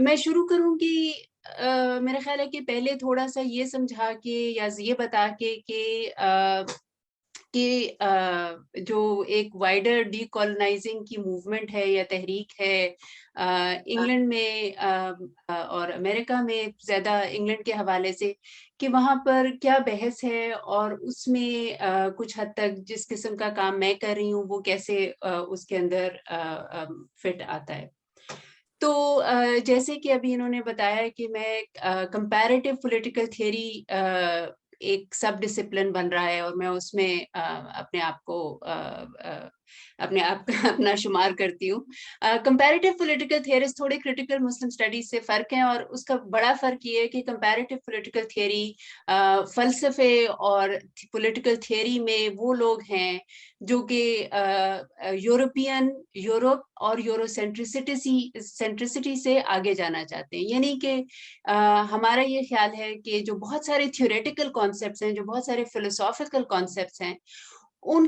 میں شروع کروں گی میرا خیال ہے کہ پہلے تھوڑا سا یہ سمجھا کے یا یہ بتا کے کہ جو ایک وائڈر ڈی کالونائزنگ کی موومنٹ ہے یا تحریک ہے انگلینڈ میں اور امریکہ میں، زیادہ انگلینڈ کے حوالے سے، کہ وہاں پر کیا بحث ہے اور اس میں کچھ حد تک جس قسم کا کام میں کر رہی ہوں وہ کیسے اس کے اندر فٹ آتا ہے۔ تو جیسے کہ ابھی انہوں نے بتایا کہ میں کمپیریٹیو پولیٹیکل تھیوری ایک سب ڈسپلن بن رہا ہے، اور میں اس میں اپنے آپ کو اپنے آپ کا اپنا شمار کرتی ہوں۔ کمپیریٹیو پولیٹیکل تھیئرسٹ تھوڑے کریٹیکل مسلم اسٹڈیز سے فرق ہیں، اور اس کا بڑا فرق یہ ہے کہ کمپیریٹیو پولیٹیکل تھیوری فلسفے اور پولیٹیکل تھیوری میں وہ لوگ ہیں جو کہ یورپ اور یورو سینٹریسٹی سے آگے جانا چاہتے ہیں۔ یعنی کہ ہمارا یہ خیال ہے کہ جو بہت سارے تھیوریٹیکل کانسیپٹس ہیں، جو بہت سارے فلسافیکل کانسیپٹس ہیں، ان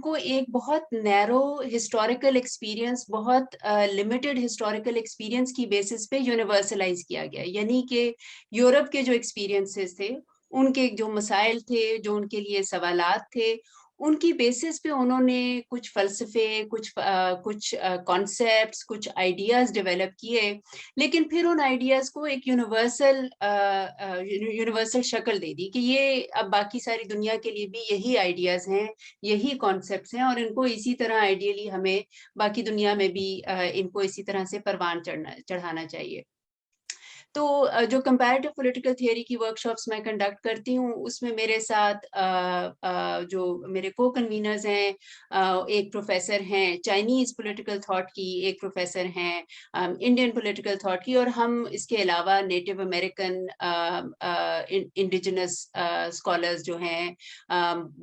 کو ایک بہت نیرو ہسٹوریکل ایکسپیرینس، بہت لمیٹڈ ہسٹوریکل ایکسپیرینس کی بیسس پہ یونیورسلائز کیا گیا۔ یعنی کہ یورپ کے جو ایکسپیرینسز تھے، ان کے جو مسائل تھے، جو ان کے لیے سوالات تھے، ان کی بیسس پہ انہوں نے کچھ فلسفے، کچھ کانسیپٹس، کچھ آئیڈیاز ڈیولپ کیے، لیکن پھر ان آئیڈیاز کو ایک یونیورسل شکل دے دی کہ یہ اب باقی ساری دنیا کے لیے بھی یہی آئیڈیاز ہیں، یہی کانسیپٹس ہیں، اور ان کو اسی طرح آئیڈیلی ہمیں باقی دنیا میں بھی ان کو اسی طرح سے پروان چڑھانا چاہیے۔ تو جو کمپیریٹیو پولیٹیکل تھیوری کی ورکشاپس میں کنڈکٹ کرتی ہوں، اس میں میرے ساتھ جو میرے کو کنوینرز ہیں، ایک پروفیسر ہیں چائنیز پولیٹیکل تھاٹ کی، ایک پروفیسر ہیں انڈین پولیٹیکل تھاٹ کی، اور ہم اس کے علاوہ نیٹو امریکن انڈیجنس اسکالرز جو ہیں،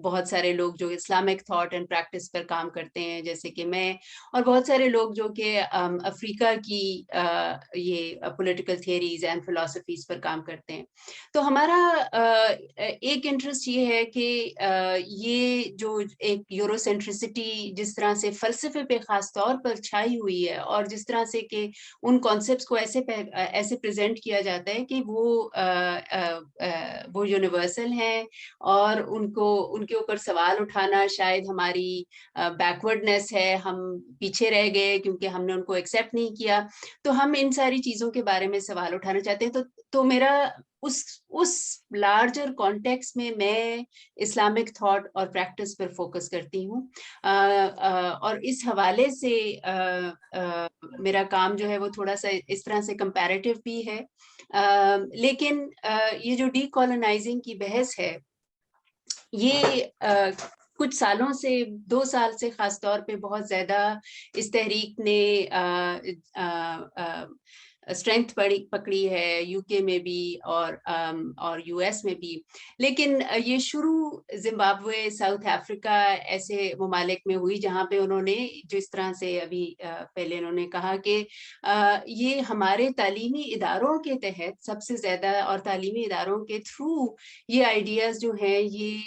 بہت سارے لوگ جو اسلامک تھاٹ اینڈ پریکٹس پر کام کرتے ہیں جیسے کہ میں، اور بہت سارے لوگ جو کہ افریقہ کی یہ پولیٹیکل تھیوریز اینڈ فلسفیز پر کام کرتے ہیں۔ تو ہمارا ایک انٹرسٹ یہ ہے کہ یہ جو ایک یورو سینٹریسٹی جس طرح سے فلسفے پہ خاص طور پر چھائی ہوئی ہے، اور جس طرح سے کہ ان کانسیپٹس کو ایسے پریزنٹ کیا جاتا ہے کہ وہ یونیورسل ہیں، اور ان کے اوپر سوال اٹھانا شاید ہماری بیکورڈنیس ہے، ہم پیچھے رہ گئے کیونکہ ہم نے ان کو ایکسیپٹ نہیں کیا۔ تو ہم ان ساری چیزوں کے بارے میں سوال اٹھانا چاہتے ہیں۔ تو میرا اس لارجر کانٹیکس میں اسلامک تھاٹ اور پریکٹس پر فوکس کرتی ہوں، اور اس حوالے سے میرا کام جو ہے وہ تھوڑا سا اس طرح سے کمپیریٹیو بھی ہے، لیکن یہ جو ڈی کالونائزنگ کی بحث ہے، یہ کچھ سالوں سے، 2 سال سے خاص طور پہ بہت زیادہ اس تحریک نے اسٹرینتھ پکڑی ہے، یو کے میں بھی اور یو ایس میں بھی۔ لیکن یہ شروع زمبابوے، ساؤتھ افریقہ ایسے ممالک میں ہوئی جہاں پہ انہوں نے جس طرح سے ابھی پہلے انہوں نے کہا کہ یہ ہمارے تعلیمی اداروں کے تحت سب سے زیادہ، اور تعلیمی اداروں کے تھرو یہ آئیڈیاز جو ہیں یہ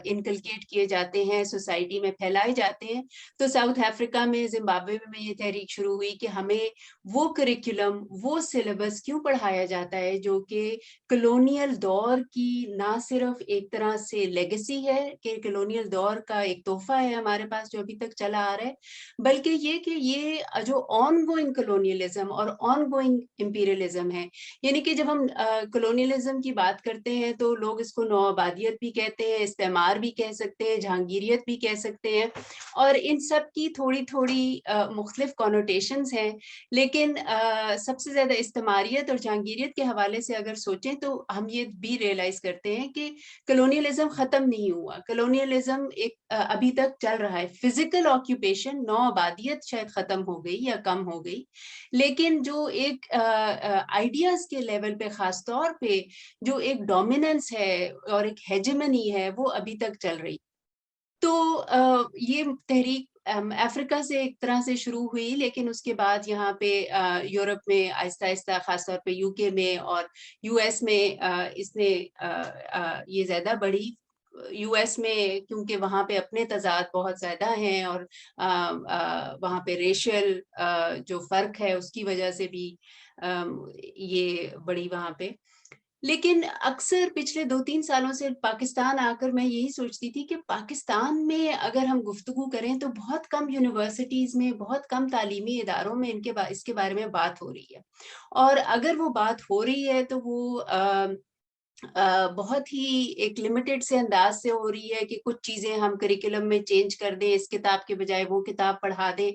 انکلکیٹ کیے جاتے ہیں، سوسائٹی میں پھیلائے جاتے ہیں۔ تو ساؤتھ افریقہ میں، زمبابوے میں یہ تحریک شروع ہوئی کہ ہمیں وہ کریکولم، وہ سلیبس کیوں پڑھایا جاتا ہے جو کہ کلونیل دور کی نہ صرف ایک طرح سے لیگیسی ہے کہ کلونیل دور کا ایک تحفہ ہے ہمارے پاس جو ابھی تک چلا آ رہا ہے، بلکہ یہ کہ یہ جو آن گوئنگ کلونیلزم اور آن گوئنگ امپیریلزم ہے۔ یعنی کہ جب ہم کلونیلزم کی بات کرتے ہیں تو لوگ اس کو نوآبادیت بھی کہتے ہیں، استعمار بھی کہہ سکتے ہیں، جہانگیریت بھی کہہ سکتے ہیں، اور ان سب کی تھوڑی تھوڑی مختلف کونوٹیشنز ہیں۔ لیکن سب سے زیادہ استعماریت اور جہانگیریت کے حوالے سے اگر سوچیں تو ہم یہ بھی ریئلائز کرتے ہیں کہ کلونیلزم ختم نہیں ہوا، کلونیلزم ایک ابھی تک چل رہا ہے۔ فزیکل آکیوپیشن، نوآبادیت شاید ختم ہو گئی یا کم ہو گئی، لیکن جو ایک آئیڈیاز کے لیول پہ خاص طور پہ جو ایک ڈومیننس ہے اور ایک ہیجمنی ہے وہ ابھی تک چل رہی۔ تو یہ تحریک افریقہ سے ایک طرح سے شروع ہوئی، لیکن اس کے بعد یہاں پہ یورپ میں آہستہ آہستہ، خاص طور پہ یو کے میں اور یو ایس میں اس نے یہ زیادہ بڑھی۔ US میں کیونکہ وہاں پہ اپنے تضاد بہت زیادہ ہیں اور وہاں پہ ریشل جو فرق ہے اس کی وجہ سے بھی یہ بڑی وہاں پہ. لیکن اکثر پچھلے 2-3 سالوں سے پاکستان آ کر میں یہی سوچتی تھی کہ پاکستان میں اگر ہم گفتگو کریں تو بہت کم یونیورسٹیز میں، بہت کم تعلیمی اداروں میں اس کے بارے میں بات ہو رہی ہے. اور اگر وہ بات ہو رہی ہے تو وہ بہت ہی ایک لمیٹڈ سے انداز سے ہو رہی ہے کہ کچھ چیزیں ہم کریکولم میں چینج کر دیں، اس کتاب کے بجائے وہ کتاب پڑھا دیں.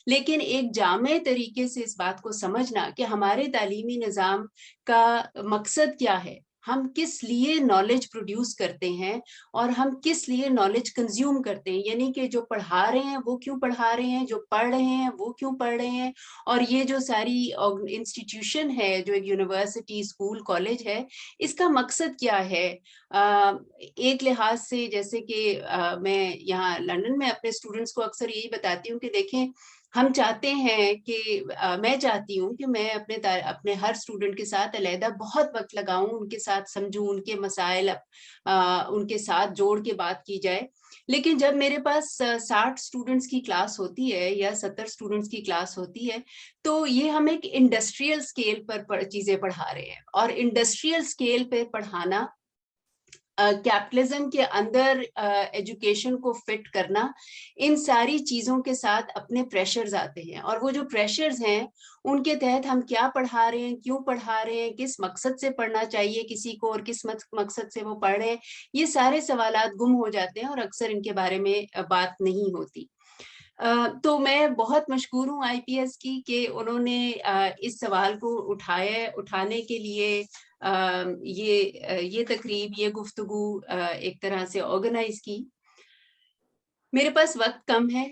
لیکن ایک جامع طریقے سے اس بات کو سمجھنا کہ ہمارے تعلیمی نظام کا مقصد کیا ہے، ہم کس لیے نالج پروڈیوس کرتے ہیں اور ہم کس لیے نالج کنزیوم کرتے ہیں، یعنی کہ جو پڑھا رہے ہیں وہ کیوں پڑھا رہے ہیں، جو پڑھ رہے ہیں وہ کیوں پڑھ رہے ہیں. اور یہ جو ساری انسٹیٹیوشن ہے، جو ایک یونیورسٹی، اسکول، کالج ہے، اس کا مقصد کیا ہے. ایک لحاظ سے جیسے کہ میں یہاں لندن میں اپنے اسٹوڈنٹس کو اکثر یہی بتاتی ہوں کہ دیکھیں ہم چاہتے ہیں کہ میں چاہتی ہوں کہ میں اپنے ہر اسٹوڈنٹ کے ساتھ علیحدہ بہت وقت لگاؤں، ان کے ساتھ سمجھوں، ان کے مسائل ان کے ساتھ جوڑ کے بات کی جائے. لیکن جب میرے پاس 60 اسٹوڈنٹس کی کلاس ہوتی ہے یا 70 اسٹوڈنٹس کی کلاس ہوتی ہے تو یہ ہم ایک انڈسٹریل اسکیل پر چیزیں پڑھا رہے ہیں. اور انڈسٹریل اسکیل پہ پڑھانا، کیپٹلزم کے اندر ایجوکیشن کو فٹ کرنا، ان ساری چیزوں کے ساتھ اپنے پریشرز آتے ہیں. اور وہ جو پریشرز ہیں ان کے تحت ہم کیا پڑھا رہے ہیں، کیوں پڑھا رہے ہیں، کس مقصد سے پڑھنا چاہیے کسی کو اور کس مقصد سے وہ پڑھ رہے ہیں، یہ سارے سوالات گم ہو جاتے ہیں اور اکثر ان کے بارے میں بات نہیں ہوتی. تو میں بہت مشکور ہوں IPS کی کہ انہوں نے اس سوال کو اٹھانے کے لیے یہ تقریب، یہ گفتگو ایک طرح سے آرگنائز کی. میرے پاس وقت کم ہے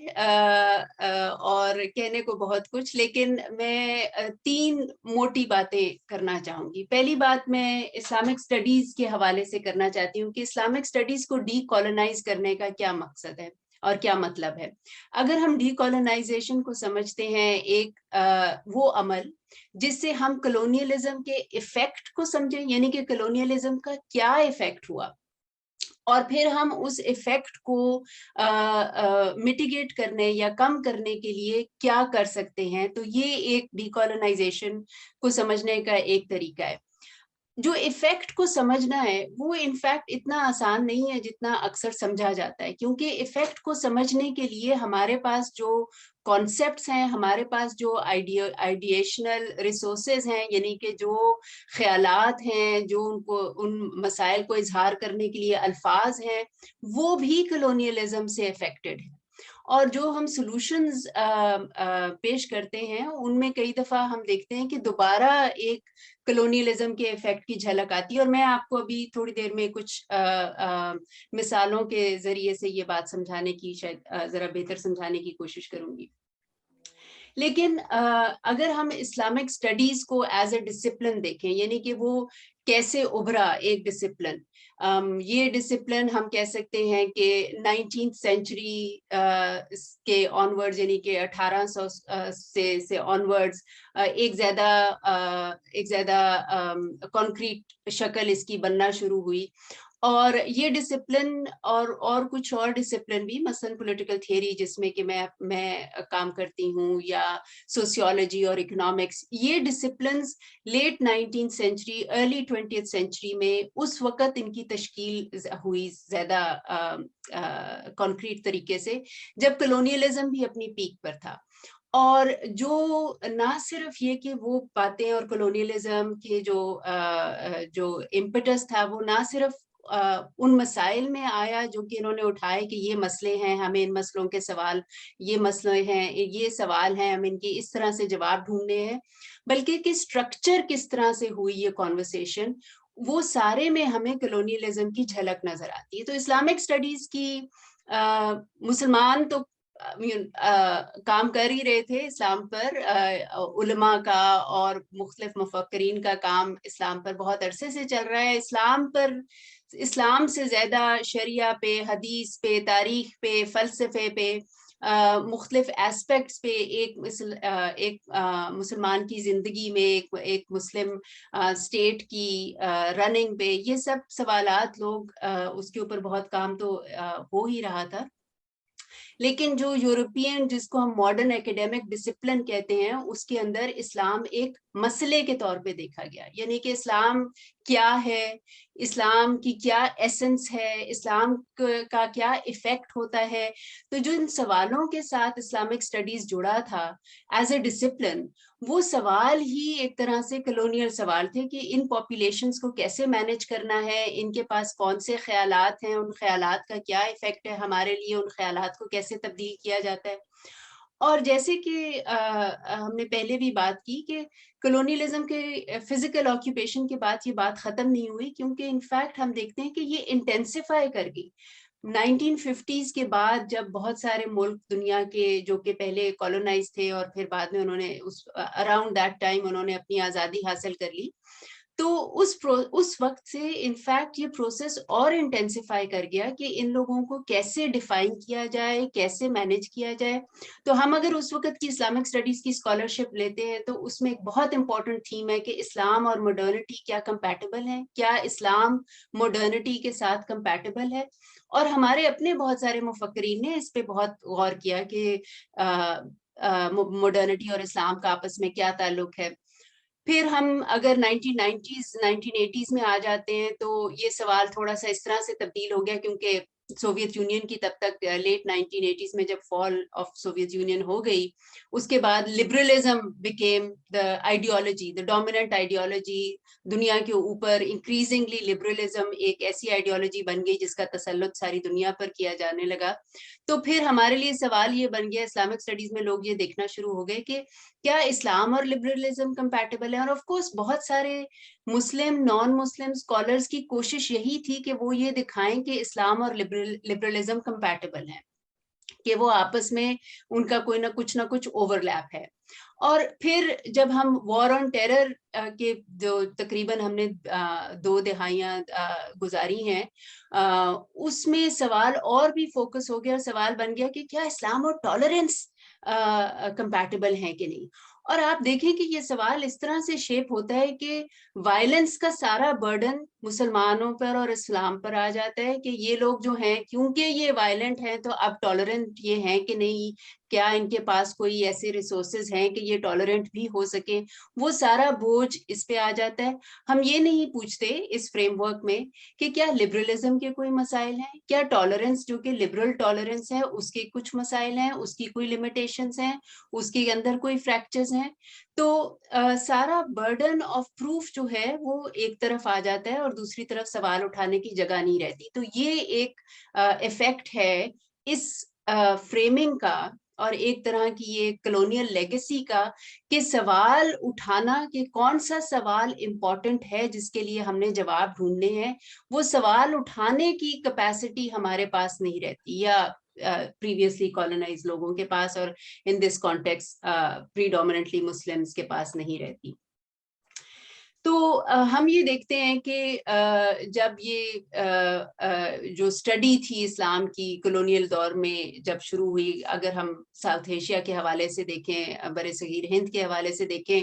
اور کہنے کو بہت کچھ، لیکن میں 3 موٹی باتیں کرنا چاہوں گی. پہلی بات میں اسلامک اسٹڈیز کے حوالے سے کرنا چاہتی ہوں کہ اسلامک اسٹڈیز کو ڈی کالونائز کرنے کا کیا مقصد ہے اور کیا مطلب ہے. اگر ہم ڈی کالونائزیشن کو سمجھتے ہیں ایک وہ عمل جس سے ہم کلونیلزم کے ایفیکٹ کو سمجھیں، یعنی کہ کلونیلزم کا کیا ایفیکٹ ہوا، اور پھر ہم اس ایفیکٹ کو میٹیگیٹ کرنے یا کم کرنے کے لیے کیا کر سکتے ہیں، تو یہ ایک ڈی کالونائزیشن کو سمجھنے کا ایک طریقہ ہے. جو ایفیکٹ کو سمجھنا ہے وہ انفیکٹ اتنا آسان نہیں ہے جتنا اکثر سمجھا جاتا ہے، کیونکہ ایفیکٹ کو سمجھنے کے لیے ہمارے پاس جو کانسیپٹس ہیں، ہمارے پاس جو آئیڈیشنل ریسورسز ہیں، یعنی کہ جو خیالات ہیں، جو ان مسائل کو اظہار کرنے کے لیے الفاظ ہیں، وہ بھی کلونیلزم سے افیکٹڈ ہیں. اور جو ہم سولوشنز پیش کرتے ہیں ان میں کئی دفعہ ہم دیکھتے ہیں کہ دوبارہ ایک کلونیلزم کے ایفیکٹ کی جھلک آتی ہے. اور میں آپ کو ابھی تھوڑی دیر میں کچھ مثالوں کے ذریعے سے یہ بات سمجھانے کی، شاید ذرا بہتر سمجھانے کی کوشش کروں گی. لیکن اگر ہم اسلامک اسٹڈیز کو ایز اے ڈسپلن دیکھیں، یعنی کہ وہ کیسے ابھرا ایک ڈسپلن، یہ ڈسپلن ہم کہہ سکتے ہیں کہ 19th سینچری کے آنورڈز، یعنی کہ 1800 سے آنورڈز ایک زیادہ کانکریٹ شکل اس کی بننا شروع ہوئی. اور یہ ڈسپلن اور کچھ اور ڈسپلن بھی، مثلا پولیٹیکل تھیوری جس میں کہ میں کام کرتی ہوں، یا سوسیولوجی اور اکنامکس، یہ disciplines late 19th century early 20th century میں اس وقت ان کی تشکیل ہوئی زیادہ کانکریٹ طریقے سے، جب کلونیلزم بھی اپنی پیک پر تھا. اور جو نہ صرف یہ کہ وہ باتیں اور کلونیلزم کے جو امپٹس تھا وہ نہ صرف ان مسائل میں آیا جو کہ انہوں نے اٹھائے کہ یہ مسئلے ہیں، ہمیں ان مسئلوں کے یہ مسئلے ہیں، یہ سوال ہیں، ہمیں ان کی اس طرح سے جواب ڈھونڈنے ہیں، بلکہ کہ اسٹرکچر کس طرح سے ہوئی یہ کانورسیشن، وہ سارے میں ہمیں کلونیلزم کی جھلک نظر آتی ہے. تو اسلامک اسٹڈیز کی مسلمان تو کام کر ہی رہے تھے اسلام پر، علماء کا اور مختلف مفکرین کا کام اسلام پر بہت عرصے سے چل رہا ہے. اسلام سے زیادہ شریعہ پہ، حدیث پہ، تاریخ پہ، فلسفے پہ مختلف ایسپیکٹس پہ ایک مسلمان کی زندگی میں ایک مسلم اسٹیٹ کی رننگ پہ، یہ سب سوالات لوگ اس کے اوپر بہت کام تو ہو ہی رہا تھا. لیکن جو یورپین جس کو ہم ماڈرن ایکیڈیمک ڈسپلن کہتے ہیں، اس کے اندر اسلام ایک مسئلے کے طور پہ دیکھا گیا. یعنی کہ اسلام کیا ہے، اسلام کی کیا ایسنس ہے، اسلام کا کیا ایفیکٹ ہوتا ہے. تو جو ان سوالوں کے ساتھ اسلامک اسٹڈیز جڑا تھا ایز اے ڈسپلن، وہ سوال ہی ایک طرح سے کلونیل سوال تھے کہ ان پاپولیشنز کو کیسے مینج کرنا ہے، ان کے پاس کون سے خیالات ہیں، ان خیالات کا کیا ایفیکٹ ہے ہمارے لیے، ان خیالات کو کیسے تبدیل کیا جاتا ہے. اور جیسے کہ ہم نے پہلے بھی بات کی کہ کلونیلزم کے فزیکل آکیوپیشن کے بعد یہ بات ختم نہیں ہوئی، کیونکہ انفیکٹ ہم دیکھتے ہیں کہ یہ انٹینسیفائی کر گئی 1950s کے بعد، جب بہت سارے ملک دنیا کے جو کہ پہلے کالونائز تھے اور پھر بعد میں انہوں نے اراؤنڈ دیٹ ٹائم انہوں نے اپنی آزادی حاصل کر لی. تو اس وقت سے انفیکٹ یہ پروسیس اور انٹینسیفائی کر گیا کہ ان لوگوں کو کیسے ڈیفائن کیا جائے، کیسے مینج کیا جائے. تو ہم اگر اس وقت کی اسلامک اسٹڈیز کی اسکالرشپ لیتے ہیں تو اس میں ایک بہت امپورٹنٹ تھیم ہے کہ اسلام اور ماڈرنٹی کیا کمپیٹیبل ہے، کیا اسلام ماڈرنٹی کے ساتھ کمپیٹیبل ہے. اور ہمارے اپنے بہت سارے مفکرین نے اس پہ بہت غور کیا کہ ماڈرنٹی اور اسلام کا آپس میں کیا تعلق ہے. پھر ہم اگر 1990s 1980s میں آ جاتے ہیں تو یہ سوال تھوڑا سا اس طرح سے تبدیل ہو گیا، کیونکہ سوویت یونین کی تب تک لیٹ 1980s میں جب فال آف سوویت یونین ہو گئی، اس کے بعد liberalism became the ideology, the dominant ideology دنیا کے اوپر. انکریزنگلی لبرلزم ایک ایسی آئیڈیالوجی بن گئی جس کا تسلط ساری دنیا پر کیا جانے لگا. تو پھر ہمارے لیے سوال یہ بن گیا، اسلامک اسٹڈیز میں لوگ یہ دیکھنا شروع ہو گئے کہ کیا اسلام اور لبرلزم کمپیٹیبل ہے. اور آف کورس بہت سارے مسلم نان مسلم اسکالرس کی کوشش یہی تھی کہ وہ یہ دکھائیں کہ اسلام اور لبرلزم کمپیٹیبل ہیں، کہ وہ آپس میں ان کا کوئی نہ کچھ اوور لیپ ہے. اور پھر جب ہم وار آن ٹیرر کے جو تقریباً ہم نے 2 دہائیاں گزاری ہیں، اس میں سوال اور بھی فوکس ہو گیا. سوال بن گیا کہ کیا اسلام اور ٹالرنس کمپیٹیبل ہیں کہ نہیں. اور آپ دیکھیں کہ یہ سوال اس طرح سے شیپ ہوتا ہے کہ وائلنس کا سارا برڈن مسلمانوں پر اور اسلام پر آ جاتا ہے کہ یہ لوگ جو ہیں کیونکہ یہ وائلنٹ ہیں تو اب ٹالرنٹ یہ ہیں کہ نہیں، کیا ان کے پاس کوئی ایسے ریسورسز ہیں کہ یہ ٹالرنٹ بھی ہو سکیں. وہ سارا بوجھ اس پہ آ جاتا ہے. ہم یہ نہیں پوچھتے اس فریم ورک میں کہ کیا لبرلزم کے کوئی مسائل ہیں، کیا ٹالرنس جو کہ لبرل ٹالرنس ہے اس کے کچھ مسائل ہیں، اس کی کوئی لمیٹیشنز ہیں، اس کے اندر کوئی فریکچرز ہیں. تو سارا برڈن آف پروف جو ہے وہ ایک طرف آ جاتا ہے اور دوسری طرف سوال اٹھانے کی جگہ نہیں رہتی. تو یہ ایک ایفیکٹ ہے اس فریمنگ کا اور ایک طرح کی یہ کلونیل لیگیسی کا کہ سوال اٹھانا کہ کون سا سوال امپورٹنٹ ہے جس کے لیے ہم نے جواب ڈھونڈنے ہیں، وہ سوال اٹھانے کی کیپیسٹی ہمارے پاس نہیں رہتی، یا پریویسلی کالونائز لوگوں کے پاس اور ان دس کانٹیکس پریڈومیننٹلی مسلمس کے پاس نہیں رہتی. تو ہم یہ دیکھتے ہیں کہ جب یہ جو اسٹڈی تھی اسلام کی کلونیل دور میں جب شروع ہوئی، اگر ہم ساؤتھ ایشیا کے حوالے سے دیکھیں، بر صغیر ہند کے حوالے سے دیکھیں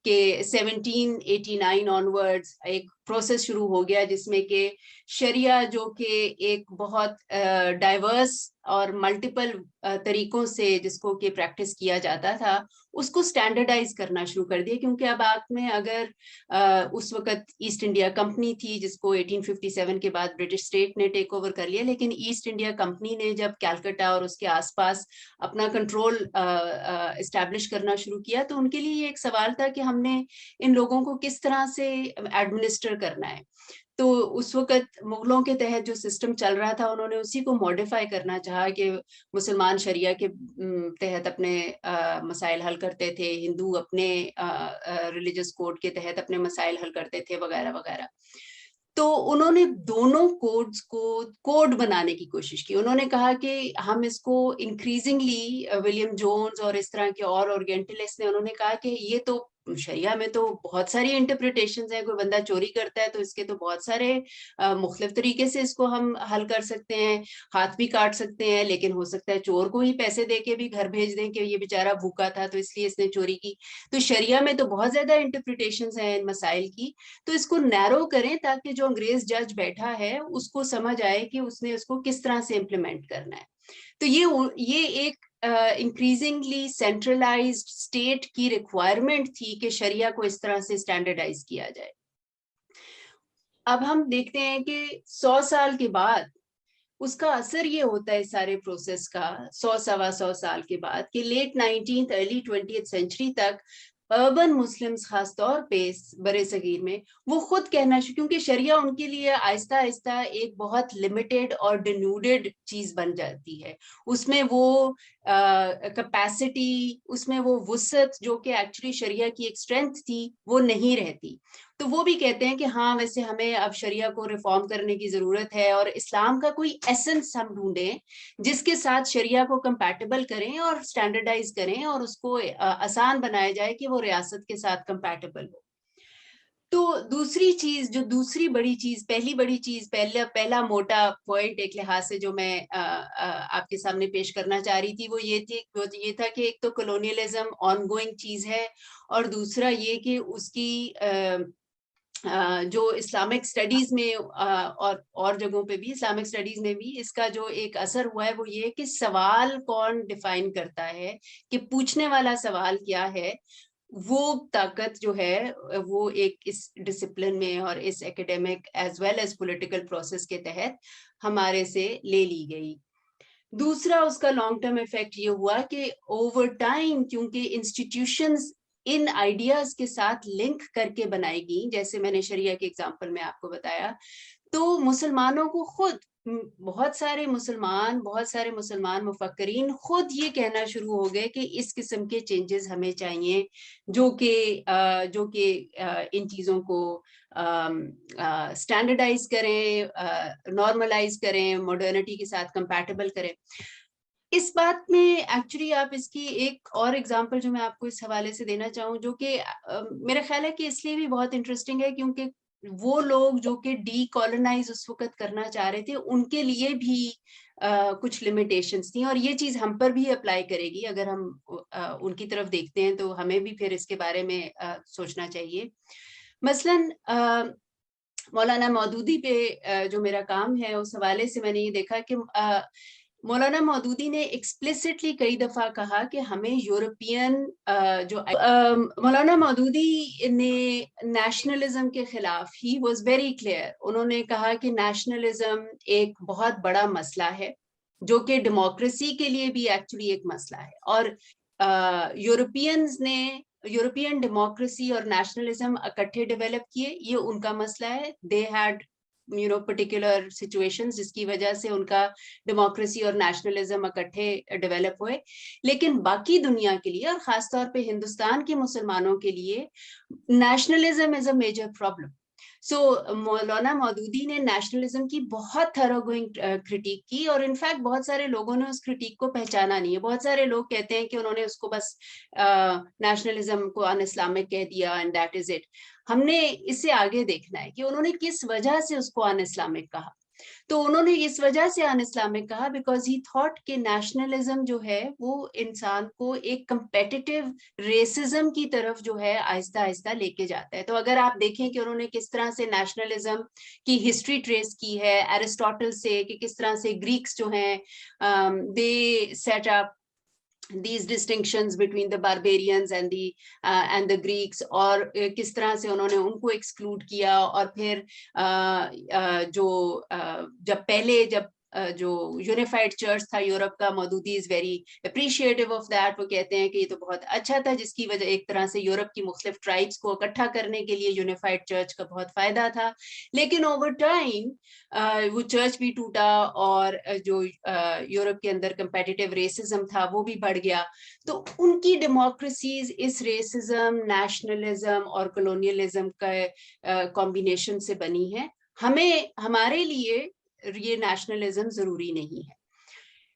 کہ 1789 آنورڈز ایک پروسیس شروع ہو گیا جس میں کہ شریعہ جو کہ ایک بہت ڈائیورس اور ملٹیپل طریقوں سے جس کو کہ پریکٹس کیا جاتا تھا اس کو سٹینڈرڈائز کرنا شروع کر دیا. کیونکہ اب آپ میں اگر اس وقت ایسٹ انڈیا کمپنی تھی جس کو 1857 کے بعد برٹش اسٹیٹ نے ٹیک اوور کر لیا، لیکن ایسٹ انڈیا کمپنی نے جب کیلکٹا اور اس کے آس پاس اپنا کنٹرول اسٹیبلش کرنا شروع کیا تو ان کے لیے یہ ایک سوال تھا کہ ہم نے ان لوگوں کو کس طرح سے ایڈمنسٹر کرنا ہے. تو اس وقت مغلوں کے تحت جو سسٹم چل رہا تھا انہوں نے اسی کو ماڈیفائی کرنا چاہا کہ مسلمان شریعہ کے تحت اپنے مسائل حل کرتے تھے، ہندو اپنے ریلیجس کوڈ کے تحت اپنے مسائل حل کرتے تھے وغیرہ وغیرہ. تو انہوں نے دونوں کوڈز کو کوڈ بنانے کی کوشش کی. انہوں نے کہا کہ ہم اس کو انکریزنگلی ولیم جونز اور اس طرح کے اور اورینٹلسٹ نے انہوں نے کہا کہ یہ تو شریعہ میں تو بہت ساری انٹرپریٹیشنز ہیں. کوئی بندہ چوری کرتا ہے تو اس کے تو بہت سارے مختلف طریقے سے اس کو ہم حل کر سکتے ہیں. ہاتھ بھی کاٹ سکتے ہیں, لیکن ہو سکتا ہے چور کو ہی پیسے دے کے بھی گھر بھیج دیں کہ یہ بیچارہ بھوکا تھا تو اس لیے اس نے چوری کی. تو شریعہ میں تو بہت زیادہ انٹرپریٹیشنز ہیں ان مسائل کی. تو اس کو نیرو کریں تاکہ جو انگریز جج بیٹھا ہے اس کو سمجھ آئے کہ اس نے اس کو کس طرح سے امپلیمنٹ کرنا ہے. تو یہ ایک انکریزنگلی سینٹرلائزڈ اسٹیٹ کی ریکوائرمنٹ تھی کہ شریعہ کو اس طرح سے اسٹینڈرڈائز کیا جائے. اب ہم دیکھتے ہیں کہ 100 سال کے بعد اس کا اثر یہ ہوتا ہے سارے پروسیس کا, 100 سال کے بعد, کہ late 19th early 20th century تک اربن مسلمز خاص طور پہ برے صغیر میں وہ خود کہنا کیونکہ شریعہ ان کے لیے آہستہ آہستہ ایک بہت لمیٹڈ اور ڈینوڈڈ چیز بن جاتی ہے. اس میں وہ کیپیسٹی, اس میں وہ وسعت جو کہ ایکچولی شریعہ کی ایک اسٹرینتھ تھی وہ نہیں رہتی. تو وہ بھی کہتے ہیں کہ ہاں ویسے ہمیں اب شریعہ کو ریفارم کرنے کی ضرورت ہے اور اسلام کا کوئی ایسنس ہم ڈھونڈیں جس کے ساتھ شریعہ کو کمپیٹیبل کریں اور اسٹینڈرڈائز کریں اور اس کو آسان بنایا جائے کہ وہ ریاست کے ساتھ کمپیٹیبل ہو. تو دوسری چیز, جو دوسری بڑی چیز, پہلی بڑی چیز, پہلا موٹا پوائنٹ ایک لحاظ سے جو میں آپ کے سامنے پیش کرنا چاہ رہی تھی وہ یہ تھا کہ ایک تو کولونیلزم آن گوئنگ چیز ہے, اور دوسرا یہ کہ اس کی جو اسلامک اسٹڈیز میں اور جگہوں پہ بھی, اسلامک اسٹڈیز میں بھی اس کا جو ایک اثر ہوا ہے وہ یہ کہ سوال کون ڈیفائن کرتا ہے, کہ پوچھنے والا سوال کیا ہے, وہ طاقت جو ہے وہ ایک اس ڈسپلن میں اور اس academic as well as political process کے تحت ہمارے سے لے لی گئی. دوسرا اس کا لانگ ٹرم ایفیکٹ یہ ہوا کہ اوور ٹائم کیونکہ انسٹیٹیوشنز ان آئیڈیاز کے ساتھ لنک کر کے بنائی گئی, جیسے میں نے شریعہ کے ایگزامپل میں آپ کو بتایا, تو مسلمانوں کو خود بہت سارے مسلمان مفکرین خود یہ کہنا شروع ہو گئے کہ اس قسم کے چینجز ہمیں چاہیے جو کہ ان چیزوں کو اسٹینڈرڈائز کریں, نارملائز کریں, ماڈرنٹی کے ساتھ کمپیٹیبل کریں. اس بات میں ایکچولی آپ اس کی ایک اور ایگزامپل جو میں آپ کو اس حوالے سے دینا چاہوں, جو کہ میرا خیال ہے کہ اس لیے بھی بہت انٹرسٹنگ ہے کیونکہ وہ لوگ جو کہ ڈی کالونائز اس وقت کرنا چاہ رہے تھے ان کے لیے بھی کچھ لمیٹیشنز تھیں, اور یہ چیز ہم پر بھی اپلائی کرے گی. اگر ہم ان کی طرف دیکھتے ہیں تو ہمیں بھی پھر اس کے بارے میں سوچنا چاہیے. مثلاً مولانا مودودی پہ جو میرا کام ہے اس حوالے سے میں نے یہ دیکھا کہ مولانا مودودی نے ایکسپلیسٹلی کئی دفعہ کہا کہ ہمیں یورپین مولانا مودودی نے نیشنلزم کے خلاف, ہی واز ویری کلیئر, انہوں نے کہا کہ نیشنلزم ایک بہت بڑا مسئلہ ہے جو کہ ڈیموکریسی کے لیے بھی ایکچولی ایک مسئلہ ہے, اور یورپین ڈیموکریسی اور نیشنلزم اکٹھے ڈیولپ کیے, یہ ان کا مسئلہ ہے. دے ہیڈ پرٹیکولر سچویشن جس کی وجہ سے ان کا ڈیموکریسی اور نیشنلزم اکٹھے ڈیولپ ہوئے. لیکن باقی دنیا کے لیے اور خاص طور پہ ہندوستان کے مسلمانوں کے لیے نیشنلزم از اے میجر پرابلم. سو مولانا مودودی نے نیشنلزم کی بہت تھرو گوئنگ کرٹیک کی, اور انفیکٹ بہت سارے لوگوں نے اس کرٹیک کو پہچانا نہیں ہے. بہت سارے لوگ کہتے ہیں کہ انہوں نے اس کو بس نیشنلزم کو ان اسلامک کہہ دیا اینڈ دیٹ از اٹ. ہم نے اس سے آگے دیکھنا ہے کہ انہوں نے کس وجہ سے اس کو ان اسلامک کہا. تو انہوں نے اس وجہ سے ان اسلامک کہا بیکاز ہی تھاٹ کہ نیشنلزم جو ہے وہ انسان کو ایک کمپیٹیٹیو ریسزم کی طرف جو ہے آہستہ آہستہ لے کے جاتا ہے. تو اگر آپ دیکھیں کہ انہوں نے کس طرح سے نیشنلزم کی ہسٹری ٹریس کی ہے ایرسٹوٹل سے, کہ کس طرح سے گریکس جو ہیں they set up these distinctions between the barbarians and the Greeks, اور کس طرح سے انہوں نے ان کو ایکسکلوڈ کیا. اور پھر جب جو یونیفائڈ چرچ تھا یورپ کا, Maududi is very appreciative of that. وہ کہتے ہیں کہ یہ تو بہت اچھا تھا جس کی وجہ ایک طرح سے یورپ کی مختلف ٹرائبس کو اکٹھا کرنے کے لیے یونیفائڈ چرچ کا بہت فائدہ تھا. لیکن اوور ٹائم وہ چرچ بھی ٹوٹا اور جو یورپ کے اندر کمپیٹیٹیو ریسزم تھا وہ بھی بڑھ گیا. تو ان کی ڈیموکریسیز اس ریسزم, نیشنلزم اور کولونیلزم کا کمبینیشن سے بنی ہے. ہمارے لیے یہ نیشنلزم ضروری نہیں ہے.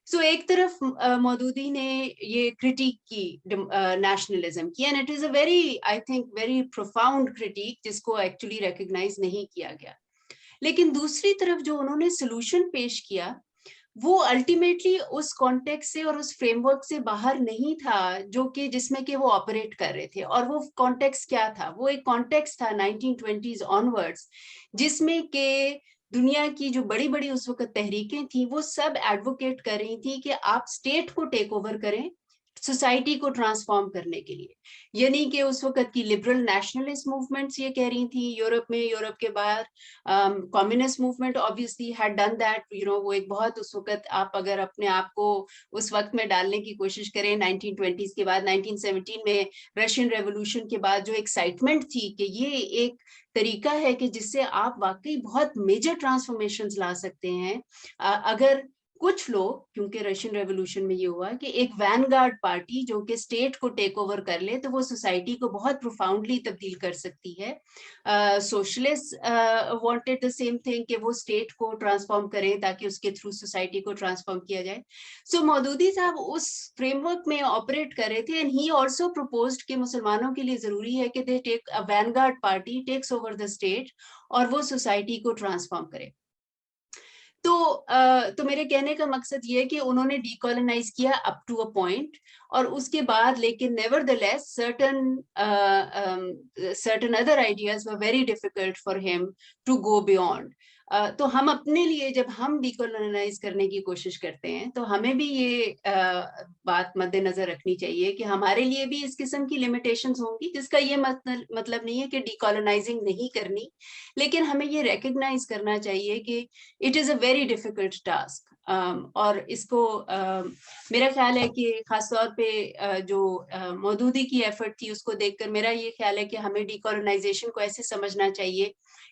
سو ایک طرف مودودی نے یہ کرٹیک کی نیشنلزم کی، and it is a very I think very profound critique جس کو ایکچولی ریکگنائز نہیں کیا گیا. لیکن دوسری طرف جو انہوں نے سولوشن پیش کیا وہ الٹیمیٹلی اس کانٹیکس سے اور اس فریم ورک سے باہر نہیں تھا جو کہ جس میں کہ وہ آپریٹ کر رہے تھے. اور وہ کانٹیکس کیا تھا؟ وہ ایک کانٹیکس تھا 1920s آنورڈس جس میں کہ دنیا کی جو بڑی بڑی اس وقت تحریکیں تھیں وہ سب ایڈوکیٹ کر رہی تھی کہ آپ اسٹیٹ کو ٹیک اوور کریں سوسائٹی کو ٹرانسفارم کرنے کے لیے. یعنی کہ اس وقت کی لبرل نیشنلسٹ موومنٹس یہ کہہ رہی تھیں یورپ میں، یورپ کے باہر communist movement obviously had done that, وہ ایک بہت اس وقت آپ اگر اپنے آپ کو اس وقت میں ڈالنے کی کوشش کریں 1920s کے بعد 1917 میں رشین ریولوشن کے بعد جو ایکسائٹمنٹ تھی کہ یہ ایک طریقہ ہے کہ جس سے آپ واقعی بہت میجر ٹرانسفارمیشنز لا سکتے ہیں اگر کچھ لوگ، کیونکہ رشین ریولوشن میں یہ ہوا کہ ایک وین گارڈ پارٹی جو کہ اسٹیٹ کو ٹیک اوور کر لے تو وہ سوسائٹی کو بہت پروفاؤنڈلی تبدیل کر سکتی ہے. Socialist wanted the same thing کہ وہ اسٹیٹ کو ٹرانسفارم کریں تاکہ اس کے تھرو سوسائٹی کو ٹرانسفارم کیا جائے. سو مودودی صاحب اس فریم ورک میں آپریٹ کر رہے تھے اینڈ ہی آلسو پروپوزڈ کہ مسلمانوں کے لیے ضروری ہے کہ they take a vanguard party takes over the state اور وہ سوسائٹی کو ٹرانسفارم کرے. تو میرے کہنے کا مقصد یہ ہے کہ انہوں نے ڈی کالونائز کیا اپ ٹو اے پوائنٹ اور اس کے بعد لیکن never the less certain other ideas were very difficult for him to go beyond. تو ہم اپنے لیے جب ہم ڈی کالونائز کرنے کی کوشش کرتے ہیں تو ہمیں بھی یہ بات مد نظر رکھنی چاہیے کہ ہمارے لیے بھی اس قسم کی لمیٹیشنز ہوں گی، جس کا یہ مطلب نہیں ہے کہ ڈی کالونائزنگ نہیں کرنی، لیکن ہمیں یہ ریکگنائز کرنا چاہیے کہ it is a very difficult task. اور اس کو میرا خیال ہے کہ خاص طور پہ جو مودودی کی ایفرٹ تھی اس کو دیکھ کر میرا یہ خیال ہے کہ ہمیں ڈی کالونائزیشن کو ایسے سمجھنا چاہیے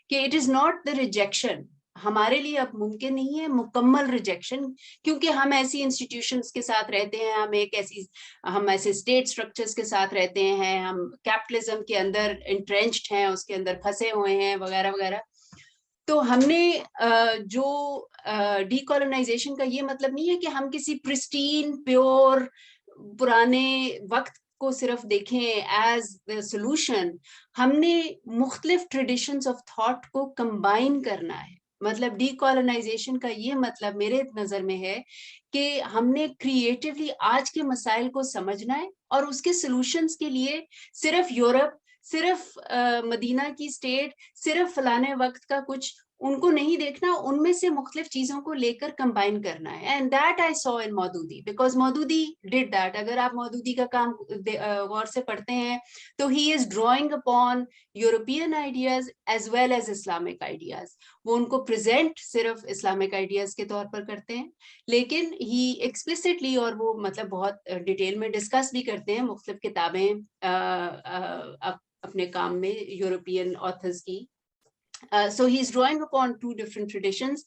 کہ it is not the rejection. ہمارے لیے اب ممکن نہیں ہے مکمل ریجیکشن، کیونکہ ہم ایسی انسٹیٹیوشنز کے ساتھ رہتے ہیں، ہم ایسے اسٹیٹ اسٹرکچرز کے ساتھ رہتے ہیں، ہم کیپٹلزم کے اندر انٹرینچڈ ہیں، اس کے اندر پھنسے ہوئے ہیں وغیرہ وغیرہ. تو ہم نے جو ڈی کالونائزیشن کا یہ مطلب نہیں ہے کہ ہم کسی پرسٹین پیور پرانے وقت کو صرف دیکھیں ایز دا سولوشن. ہم نے مختلف ٹریڈیشنز آف تھاٹ کو کمبائن کرنا ہے. مطلب ڈی کالونائزیشن کا یہ مطلب میرے نظر میں ہے کہ ہم نے کریٹیولی آج کے مسائل کو سمجھنا ہے اور اس کے سولوشنز کے لیے صرف یورپ، صرف مدینہ کی اسٹیٹ، صرف فلانے وقت کا کچھ ان کو نہیں دیکھنا، ان میں سے مختلف چیزوں کو لے کر کمبائن کرنا ہے. And that I saw in Maududi because Maududi did that. اگر آپ مودودی کا کام غور سے پڑھتے ہیں تو he is drawing upon European ideas as well as Islamic ideas. وہ ان کو پریزنٹ صرف اسلامک آئیڈیاز کے طور پر کرتے ہیں، لیکن ہی ایکسپلسٹلی اور وہ مطلب بہت ڈیٹیل میں ڈسکس بھی کرتے ہیں مختلف کتابیں اپنے کام میں یورپین آتھرز کی. So he's drawing upon two different traditions.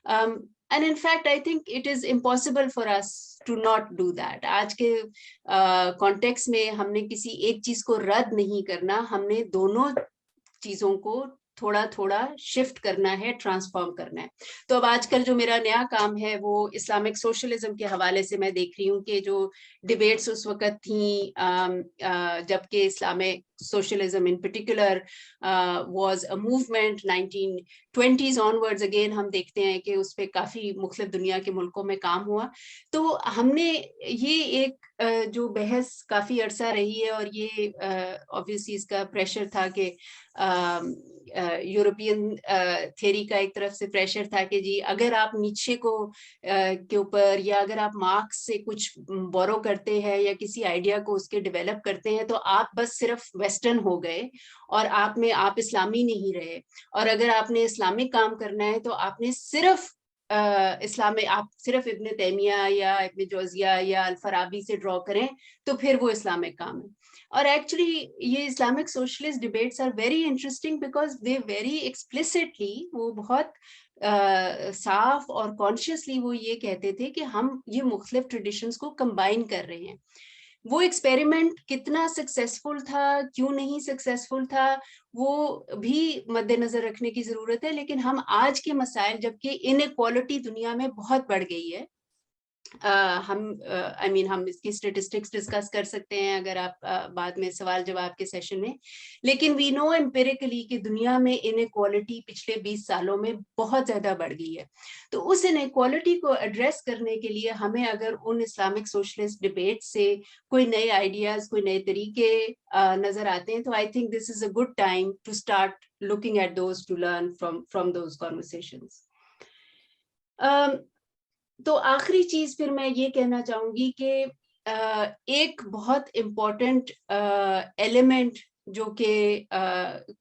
And in fact, I think it is impossible for us to not do that. آج کے کانٹیکس میں ہم نے کسی ایک چیز کو رد نہیں کرنا، ہم نے دونوں چیزوں کو تھوڑا تھوڑا شفٹ کرنا ہے، ٹرانسفارم کرنا ہے. تو اب آج کل جو میرا نیا کام ہے وہ اسلامک سوشلزم کے حوالے سے میں دیکھ رہی ہوں کہ جو ڈیبیٹس اس وقت تھیں جبکہ Islamic socialism in particular was a movement 1920s onwards. again ہم دیکھتے ہیں کہ اس پہ کافی مختلف دنیا کے ملکوں میں کام ہوا. تو ہم نے یہ ایک جو بحث کافی عرصہ رہی ہے اور یہ obviously اس کا پریشر تھا کہ یورپین تھیوری کا ایک طرف سے پریشر تھا کہ جی اگر آپ نیچے کو کے اوپر یا اگر آپ مارکس سے کچھ بورو کرتے ہیں یا کسی آئیڈیا کو اس کے ڈیولپ کرتے ہیں تو آپ بس صرف ویسٹرن ہو گئے اور آپ اسلامی نہیں رہے. اور اگر آپ نے اسلامک کام کرنا ہے تو آپ نے صرف آپ صرف ابن تیمیہ یا ابن جوزیہ یا الفارابی سے ڈرا کریں تو پھر وہ اسلامک کام ہے. اور ایکچولی یہ Islamic socialist debates are very interesting because they very explicitly, وہ بہت صاف اور کانشیسلی وہ یہ کہتے تھے کہ ہم یہ مختلف ٹریڈیشنز کو کمبائن کر رہے ہیں. وہ ایکسپیریمنٹ کتنا سکسیسفل تھا، کیوں نہیں سکسیسفل تھا، وہ بھی مد نظر رکھنے کی ضرورت ہے. لیکن ہم آج کے مسائل جبکہ ان ایکوالٹی دنیا میں بہت بڑھ گئی ہے ہم ہم اس کی اسٹیٹسٹکس ڈسکس کر سکتے ہیں اگر آپ بعد میں سوال جواب کے سیشن میں. لیکن وی نو امپیریکلی کہ دنیا میں انیکوالٹی پچھلے 20 سالوں میں بہت زیادہ بڑھ گئی ہے. تو اس انیکوالٹی کو ایڈریس کرنے کے لیے ہمیں اگر ان اسلامک سوشلسٹ ڈبیٹ سے کوئی نئے آئیڈیاز, کوئی نئے طریقے نظر آتے ہیں, تو I think this is a good time to start looking at those to learn from those conversations. تو آخری چیز پھر میں یہ کہنا چاہوں گی کہ ایک بہت امپورٹنٹ ایلیمنٹ جو کہ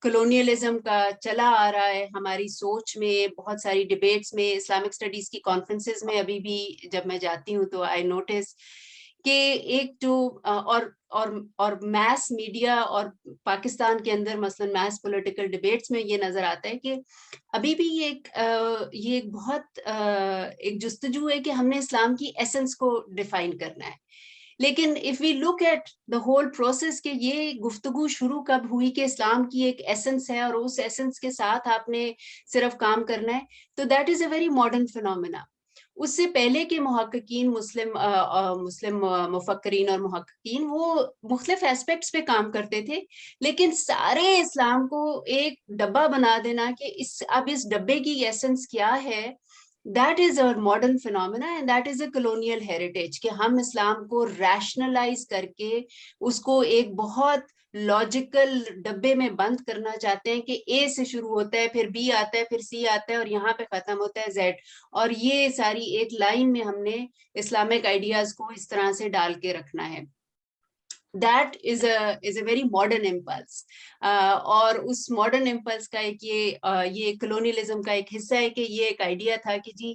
کلونیلزم کا چلا آ رہا ہے ہماری سوچ میں, بہت ساری ڈبیٹس میں, اسلامک اسٹڈیز کی کانفرنسز میں ابھی بھی جب میں جاتی ہوں تو آئی نوٹس کہ ایک جو اور میس میڈیا اور پاکستان کے اندر مثلا میس پولیٹیکل ڈبیٹس میں یہ نظر آتا ہے کہ ابھی بھی یہ ایک بہت ایک جستجو ہے کہ ہم نے اسلام کی ایسنس کو ڈیفائن کرنا ہے. لیکن if we look at the whole process کہ یہ گفتگو شروع کب ہوئی کہ اسلام کی ایک ایسنس ہے اور اس ایسنس کے ساتھ آپ نے صرف کام کرنا ہے, تو that is a very modern phenomena. اس سے پہلے کے محققین, مسلم مفکرین اور محققین, وہ مختلف ایسپیکٹس پہ کام کرتے تھے, لیکن سارے اسلام کو ایک ڈبہ بنا دینا کہ اب اس ڈبے کی ایسنس کیا ہے, that is a modern phenomena and that is a colonial heritage کہ ہم اسلام کو ریشنلائز کر کے اس کو ایک بہت لاجیکل ڈبے میں بند کرنا چاہتے ہیں کہ اے سے شروع ہوتا ہے, پھر بی آتا ہے, پھر سی آتا ہے اور یہاں پہ ختم ہوتا ہے زیڈ, اور یہ ساری ایک لائن میں ہم نے اسلامک آئیڈیاز کو اس طرح سے ڈال کے رکھنا ہے. That is a very modern impulse. اور اس ماڈرن امپلس کا ایک یہ کلونیلزم کا ایک حصہ ہے کہ یہ ایک آئیڈیا تھا کہ جی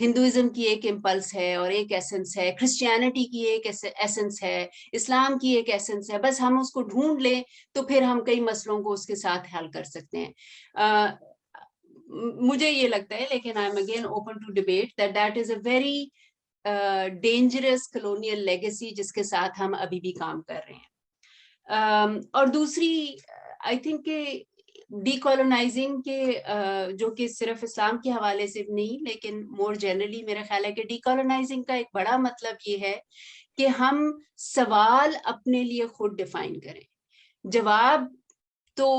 ہندوازم کی ایک امپلس ہے اور ایک ایسنس ہے, کرسچینٹی کی ایک ایسنس ہے, اسلام کی ایک ایسنس ہے, بس ہم اس کو ڈھونڈ لیں تو پھر ہم کئی مسئلوں کو اس کے ساتھ حل کر سکتے ہیں. مجھے یہ لگتا ہے, لیکن I am again open to debate that is a very dangerous colonial legacy جس کے ساتھ ہم ابھی بھی کام کر رہے ہیں. اور دوسری آئی تھنک کہ ڈی کالونائزنگ کے جو کہ صرف اسلام کے حوالے سے نہیں لیکن مور جنرلی میرا خیال ہے کہ ڈی کالونائزنگ کا ایک بڑا مطلب یہ ہے کہ ہم سوال اپنے لیے خود ڈیفائن کریں. جواب تو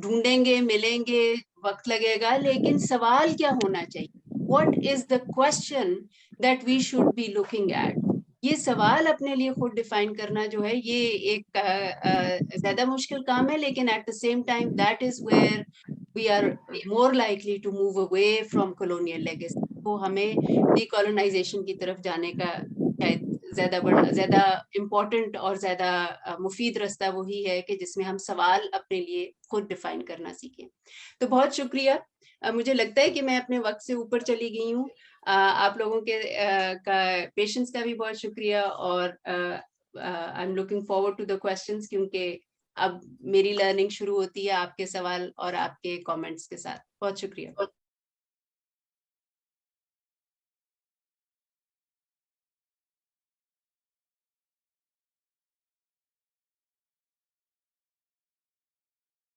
ڈھونڈیں گے, ملیں گے, وقت لگے گا, لیکن سوال کیا ہونا چاہیے, what is the question that we should be looking at. یہ سوال اپنے لیے خود ڈیفائن کرنا جو ہے یہ ایک زیادہ مشکل کام ہے, لیکن at the same time that is where we are more likely to move away from colonial legacy. وہ ہمیں ڈیکالونائزیشن کی طرف جانے کا شاید زیادہ امپورٹنٹ اور زیادہ مفید رستہ وہی ہے کہ جس میں ہم سوال اپنے لیے خود ڈیفائن کرنا سیکھیں. تو بہت شکریہ. مجھے لگتا ہے کہ میں اپنے وقت سے اوپر چلی گئی ہوں. آپ لوگوں کے کا پیشنس کا بھی بہت شکریہ, اور I am looking forward to the questions کیونکہ اب میری لرننگ شروع ہوتی ہے آپ کے سوال اور آپ کے کامنٹس کے ساتھ. بہت شکریہ.